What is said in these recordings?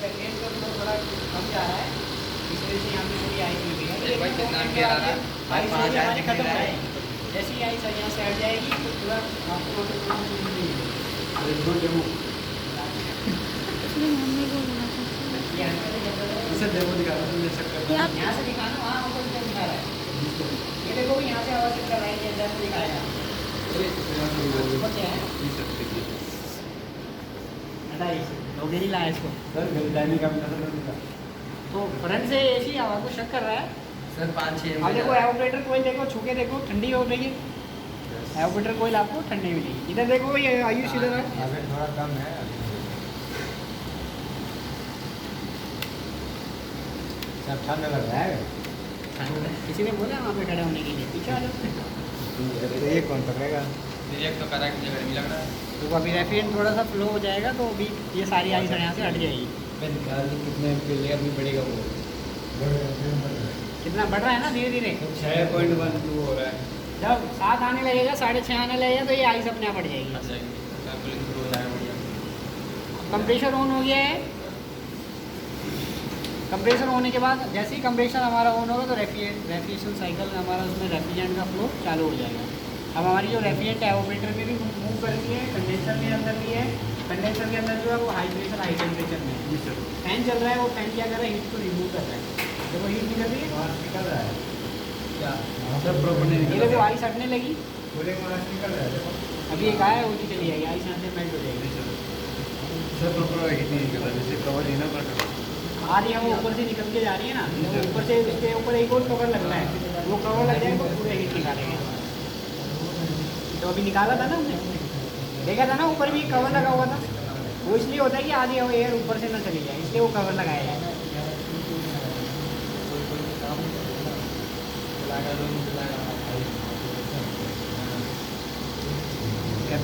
Variant का flow थोड़ा कम जा रहा है, इस वजह से यहाँ पे थोड़ी आइस मिल रही है। भाई कितना भी आ रहा है आइस भाई, 5,000 हमारी खत्म मिल हो रहा है। जाएगी। जैसे ही आइस यहाँ से हट जाएगी तो पूरा आपको वहाँ पे पूरा मिलेगी। इसलिए मम्मी को बोला था इसे डेमो दिखा रहा हूँ मैं चेक कि आप यहाँ से दिखाना, वहाँ ऊपर से दिखा रहा है। ये देखो यहाँ से आवाज चेक कर रहा है, ये अंदर से दिखाएगा। ऊपर क्या है? हटा इसे, लोगे नहीं लाया इसको। तो फ्रंट से ऐसी आवाज को चेक कर रहा है। सर 5-6 अब देखो एवोपरेटर कोयल देखो, छू के देखो, ठंडी हो रही है। एवोपरेटर कोयल आपको ठंडी मिलेगी। इधर देखो ये आयुष इधर है। थोड़ा कम है। सब ठंड लग रहा है। किसी ने बोला वहाँ पे खड़े होने के लिए, पीछे आ जाओ। तो ये कौन पकड़ेगा? डायरेक्ट तो करा के गर्मी लग रहा है। तो अभी रेफियन थोड़ा सा फ्लो हो जाएगा तो अभी ये सारी आइस यहाँ से हट जाएगी। कितने लेयर भी बढ़ेगा वो? कितना बढ़ रहा है ना धीरे धीरे। 6.12 हो रहा है। जब 7 आने लगेगा, 6.5 आने लगेगा तो ये आइस अपने आप बढ़ जाएगी। कंप्रेशर ऑन हो गया है। कंप्रेशर होने के बाद जैसे ही कंप्रेशर हमारा ऑन होगा तो रेफ्रिजरेशन साइकिल हमारा उसमें रेफ्रिजरेंट का फ्लो चालू हो जाएगा। अब हमारी जो रेफ्रिजरेंट एवोपरेटर में भी मूव कर रही है, कंडेंसर के अंदर भी है। कंडेंसर के अंदर जो है वो हाई प्रेशर हाई टेम्परेचर में है। फैन चल रहा है, वो फैन क्या कर रहा है, हीट को रिमूव कर रहा है। देखो हीट निकल रही है, निकल रहा है क्या? ये देखो आइस हटने लगी। निकल रहा है। अभी एक आया होती चली जाएगी, आइस यहाँ से मेल्ट हो जाएगी। सर प्रॉपर हिट नहीं निकल रहा, जैसे कवर लेना पड़ता है। आ रही है वो ऊपर से निकल के जा रही है ना, तो ऊपर से उसके ऊपर एक और कवर लगना है। वो कवर लग जाएगा तो पूरे हीट निकालेंगे। तो अभी निकाला था ना हमने, देखा था ना ऊपर भी कवर लगा हुआ था। वो इसलिए होता है कि आधी एयर ऊपर से ना चली जाए, इसलिए वो कवर लगाया जाए।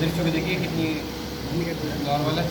दृश्य को देखिए कितनी नॉर्मल है।